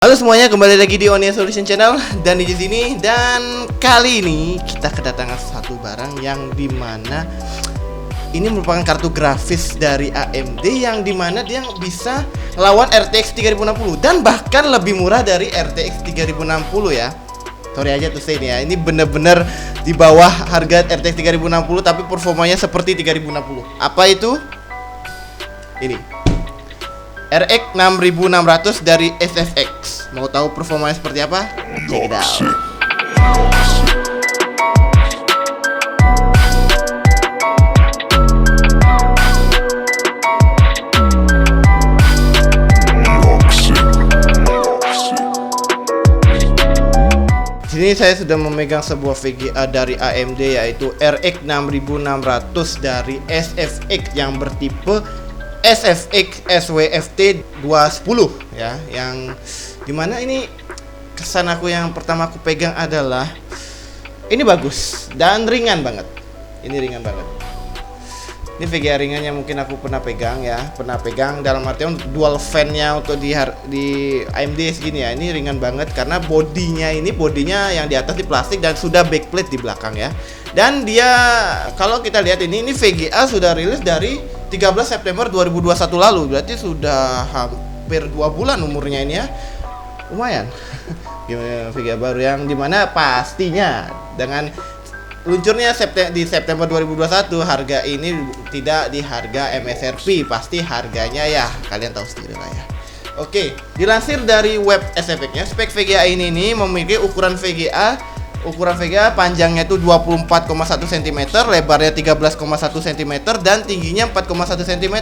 Halo semuanya, kembali lagi di Onia Solution Channel dan di sini. Dan kali ini kita kedatangan satu barang yang dimana ini merupakan kartu grafis dari AMD yang dimana dia bisa lawan RTX 3060 dan bahkan lebih murah dari RTX 3060 ya. Sorry aja tuh saya ini ya, ini bener-bener di bawah harga RTX 3060 tapi performanya seperti 3060. Apa itu? Ini RX 6600 dari SFX. Mau tahu performanya seperti apa? Check it out. Sini saya sudah memegang sebuah VGA dari AMD yaitu RX 6600 dari SFX yang bertipe SFX SWFT 210 ya, yang dimana ini kesan aku yang pertama aku pegang adalah ini bagus dan ringan banget. Ini ringan banget. Ini VGA ringan yang mungkin aku pernah pegang ya, pernah pegang dalam artian dual fan-nya untuk di AMD segini ya. Ini ringan banget karena bodinya yang di atas di plastik dan sudah backplate di belakang ya. Dan dia kalau kita lihat ini VGA sudah rilis dari 13 September 2021 lalu, berarti sudah hampir 2 bulan umurnya ini ya. Lumayan. VGA baru yang dimana pastinya dengan luncurnya di September 2021 harga ini tidak di harga MSRP, pasti harganya ya kalian tahu sendiri lah ya. Oke, dilansir dari web SFX-nya, spek VGA ini memiliki ukuran VGA panjangnya itu 24,1 cm, lebarnya 13,1 cm dan tingginya 4,1 cm.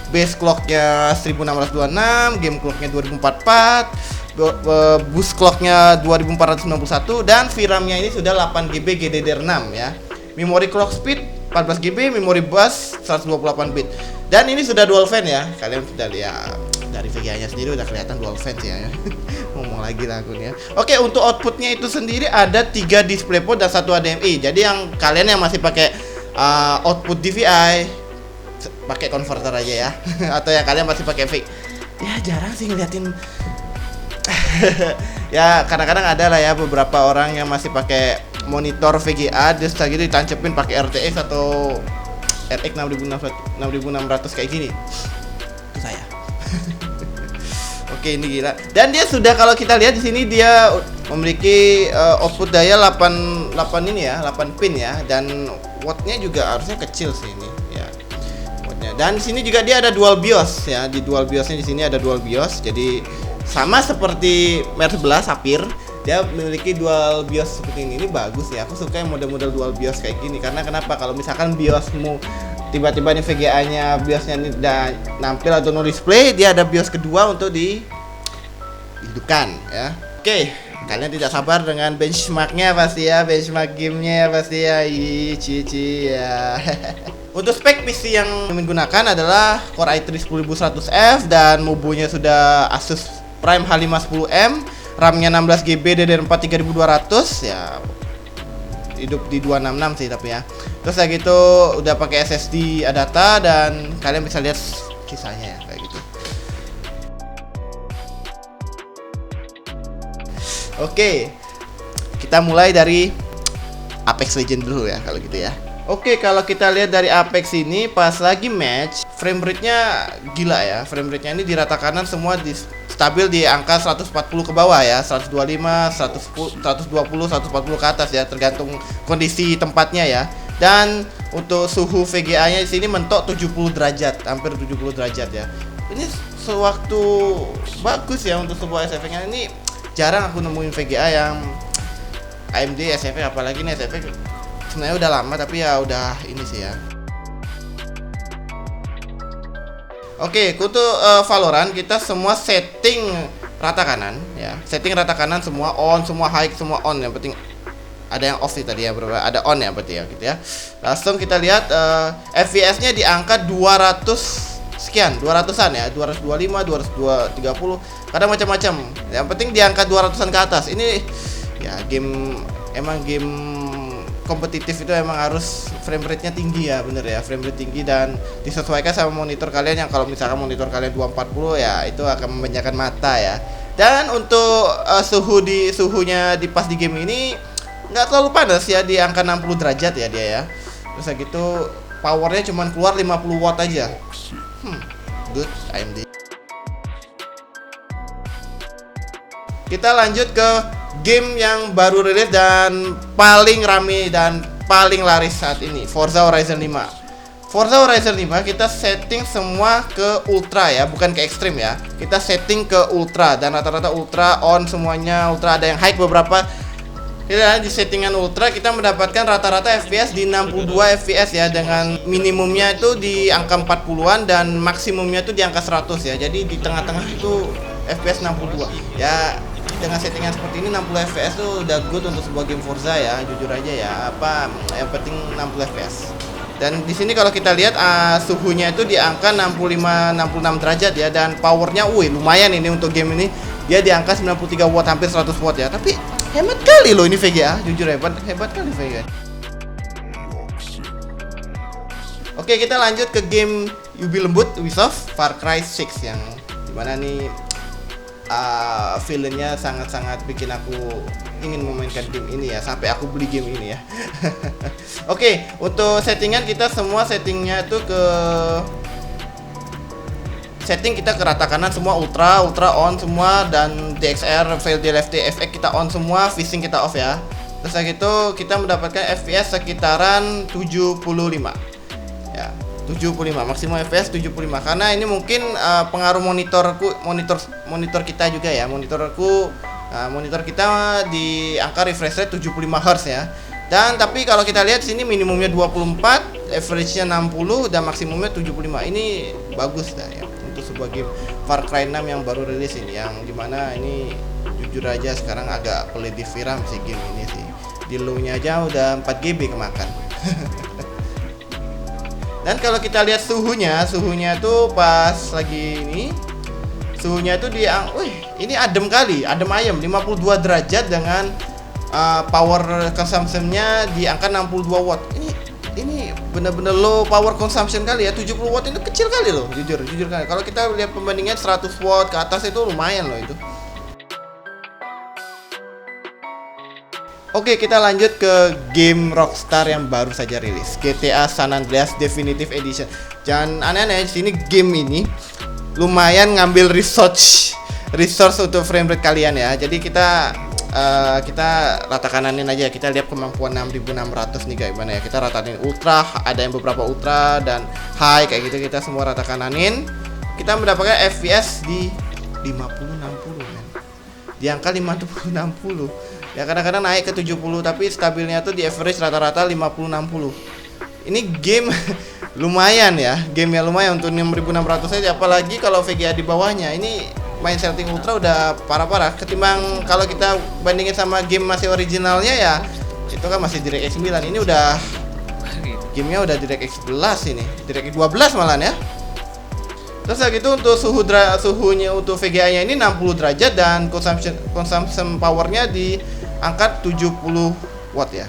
Base clocknya 1626, game clocknya 2044, boost clocknya 2491 dan VRAM-nya ini sudah 8GB GDDR6 ya. Memory clock speed 14GB, memory bus 128 bit. Dan ini sudah dual fan ya. Kalian sudah lihat dari VGA-nya sendiri udah kelihatan dual fan ya. Ngomong lagi lah aku nih ya. Oke, untuk outputnya itu sendiri ada 3 DisplayPort dan 1 HDMI. Jadi yang kalian yang masih pakai output DVI pakai converter aja ya. Atau yang kalian masih pakai VIC. Ya jarang sih ngeliatin. Ya kadang-kadang ada lah ya beberapa orang yang masih pakai monitor VGA terus gitu ditancepin pakai RTX atau RX 6600 kayak gini. Itu saya. Oke, ini gila. Dan dia sudah, kalau kita lihat di sini dia memiliki output daya 8 ini ya, 8 pin ya, dan wattnya juga harusnya kecil sih ini ya. Wattnya. Dan di sini juga dia ada dual BIOS ya. Di dual BIOS-nya di sini ada dual BIOS. Jadi sama seperti Mer 11 Sapphire, dia memiliki dual BIOS seperti ini. Ini bagus ya. Aku suka yang model-model dual BIOS kayak gini karena kenapa? Kalau misalkan BIOSmu tiba-tiba nih VGA-nya BIOS-nya ini udah nampil atau no display, dia ada BIOS kedua untuk dihidupkan ya. Oke, kalian tidak sabar dengan benchmark-nya pasti ya, benchmark game-nya pasti ya. Cici ya. Untuk spek PC yang menggunakan adalah Core i3 10100F dan MUBO-nya sudah Asus Prime H510M, RAM-nya 16GB DDR4 3200 ya. Hidup di 266 sih tapi ya. Terus kayak gitu udah pakai SSD ADATA dan kalian bisa lihat kisahnya ya kayak gitu. Oke, kita mulai dari Apex Legends dulu ya kalau gitu ya. Oke, kalau kita lihat dari Apex ini pas lagi match, frame rate-nya gila ya. Frame rate-nya ini di rata kanan semua stabil di angka 140 ke bawah ya, 125, 110, 120, 140 ke atas ya, tergantung kondisi tempatnya ya. Dan untuk suhu VGA-nya di sini mentok 70 derajat, hampir 70 derajat ya. Ini sewaktu bagus ya untuk sebuah SFX-nya. Ini jarang aku nemuin VGA yang AMD SFX, apalagi nih SFX sebenarnya udah lama tapi ya udah ini sih ya. Oke, untuk Valorant kita semua setting rata kanan ya. Setting rata kanan semua on, semua high, semua on. Yang penting ada yang off sih tadi ya, bro. Ada on ya berarti ya gitu ya. Langsung kita lihat FPS-nya di angka 200 sekian, 200-an ya, 225, 230, kadang macam-macam. Yang penting di angka 200-an ke atas. Ini ya game kompetitif itu emang harus frame rate-nya tinggi ya, bener ya, frame rate tinggi dan disesuaikan sama monitor kalian. Yang kalau misalkan monitor kalian 240 ya itu akan membenjakan mata ya. Dan untuk suhunya di pas di game ini nggak terlalu panas ya, di angka 60 derajat ya dia ya. Terus gitu powernya cuma keluar 50 watt aja. Good AMD. Kita lanjut ke game yang baru rilis dan paling rame dan paling laris saat ini, Forza Horizon 5. Forza Horizon 5 kita setting semua ke ultra ya, bukan ke ekstrim ya. Kita setting ke ultra dan rata-rata ultra on semuanya. Ultra ada yang high beberapa. Kita di settingan ultra kita mendapatkan rata-rata FPS di 62 FPS ya, dengan minimumnya itu di angka 40-an dan maksimumnya itu di angka 100 ya. Jadi di tengah-tengah itu FPS 62. Ya, dengan settingan seperti ini 60 FPS tuh udah good untuk sebuah game Forza ya, jujur aja ya. Apa yang penting 60 FPS. Dan di sini kalau kita lihat suhunya itu di angka 65-66 derajat ya, dan powernya lumayan ini untuk game ini. Dia di angka 93 watt, hampir 100 watt ya. Tapi hebat kali loh ini VGA, jujur hebat kali VGA. Oke, kita lanjut ke game Ubi Lembut Ubisoft Far Cry 6 yang dimana nih feelnya sangat-sangat bikin aku ingin memainkan game ini ya, sampai aku beli game ini ya. Oke, untuk settingan kita semua settingnya tuh kita ke rata kanan semua, ultra on semua, dan DXR, VLDLFT, FX kita on semua, VSync kita off ya. Terus gitu kita mendapatkan FPS sekitaran 75 ya, 75 maksimum FPS 75, karena ini mungkin pengaruh monitor kita juga ya. Monitor kita di angka refresh rate 75 Hz ya. Dan tapi kalau kita lihat sini minimumnya 24, average-nya 60 dan maksimumnya 75. Ini bagus dah ya untuk sebuah game Far Cry 6 yang baru rilis ini, yang dimana ini jujur aja sekarang agak pelit di viram sih game ini sih. Di low-nya aja udah 4 GB kemakan. Dan kalau kita lihat suhunya tuh pas lagi ini, suhunya tuh ini adem kali, adem ayam 52 derajat dengan power consumption-nya di angka 62 watt. Ini bener-bener low power consumption kali ya. 70 watt itu kecil kali loh, jujur kali. Kalau kita lihat perbandingan 100 watt ke atas itu lumayan loh itu. Oke, kita lanjut ke game Rockstar yang baru saja rilis, GTA San Andreas Definitive Edition. Jangan aneh-aneh, di sini game ini lumayan ngambil resource untuk frame rate kalian ya. Jadi kita rata kananin aja, kita lihat kemampuan 6600 nih kayak gimana ya. Kita ratanin ultra, ada yang beberapa ultra dan high kayak gitu, kita semua rata kananin. Kita mendapatkan FPS di 50-60 kan. Di angka 50-60. Ya kadang-kadang naik ke 70, tapi stabilnya tuh di average rata-rata 50-60. Ini game lumayan ya, game yang lumayan untuk 6600 aja, apalagi kalau VGA di bawahnya. Ini main setting ultra udah parah-parah. Ketimbang kalau kita bandingin sama game masih originalnya ya, itu kan masih DirectX 9. Ini udah gamenya udah DirectX 11 ini, DirectX 12 malahan ya. Terus gitu untuk suhunya untuk VGA-nya ini 60 derajat dan consumption powernya di angka 70 watt ya.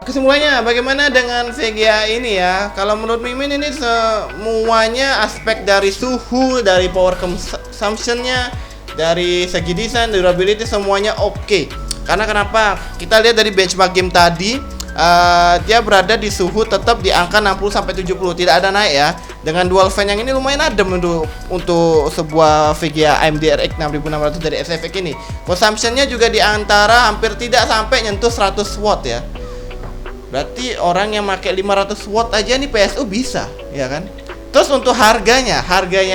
Kesimpulannya bagaimana dengan VGA ini ya? Kalau menurut Mimin ini semuanya aspek dari suhu, dari power consumption-nya, dari segi desain, durability semuanya oke. Karena kenapa? Kita lihat dari benchmark game tadi, dia berada di suhu tetap di angka 60 sampai 70, tidak ada naik ya. Dengan dual fan yang ini lumayan adem untuk sebuah VGA AMD RX 6600 dari SFX ini. Consumption-nya juga di antara hampir tidak sampai nyentuh 100 watt ya. Berarti orang yang pakai 500 watt aja nih PSU bisa, ya kan? Terus untuk harganya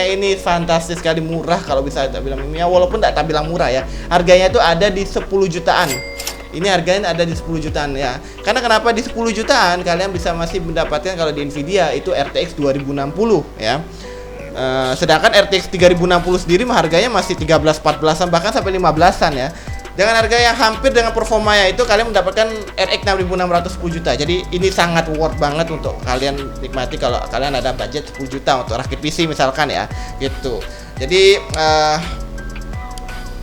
ini fantastis sekali, murah kalau bisa tak bilang ya, walaupun tak bilang murah ya. Harganya itu ada di 10 jutaan. Ini harganya ada di 10 jutaan ya. Karena kenapa di 10 jutaan? Kalian bisa masih mendapatkan kalau di Nvidia itu RTX 2060 ya. Sedangkan RTX 3060 sendiri harganya masih 13-14an bahkan sampai 15an ya. Dengan harga yang hampir dengan performanya itu kalian mendapatkan RX 6600 10 juta. Jadi ini sangat worth banget untuk kalian nikmati kalau kalian ada budget 10 juta untuk rakit PC misalkan ya. Gitu. Jadi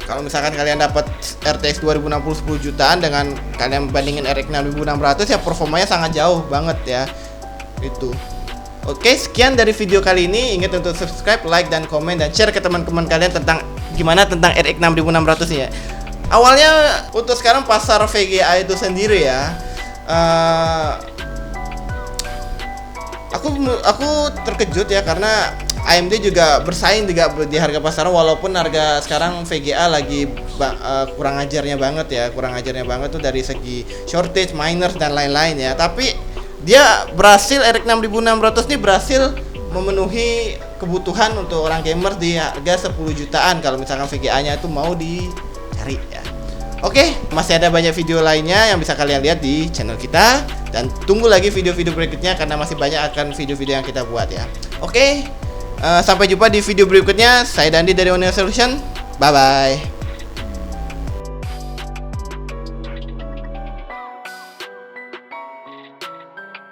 kalau misalkan kalian dapat RTX 2060 10 jutaan dengan kalian bandingin RX 6600 ya, performanya sangat jauh banget ya. Itu. Oke, sekian dari video kali ini. Ingat untuk subscribe, like, dan komen, dan share ke teman-teman kalian tentang gimana tentang RX 6600 ini ya. Awalnya untuk sekarang pasar VGA itu sendiri ya, aku terkejut ya, karena AMD juga bersaing juga di harga pasaran, walaupun harga sekarang VGA lagi kurang ajarnya banget tuh dari segi shortage, miners, dan lain-lain ya. Tapi dia berhasil, RX 6600 ini berhasil memenuhi kebutuhan untuk orang gamer di harga 10 jutaan kalau misalkan VGA-nya itu mau dicari ya. Oke, masih ada banyak video lainnya yang bisa kalian lihat di channel kita, dan tunggu lagi video-video berikutnya karena masih banyak akan video-video yang kita buat ya. Oke, sampai jumpa di video berikutnya. Saya Dandi dari One Solution. Bye bye.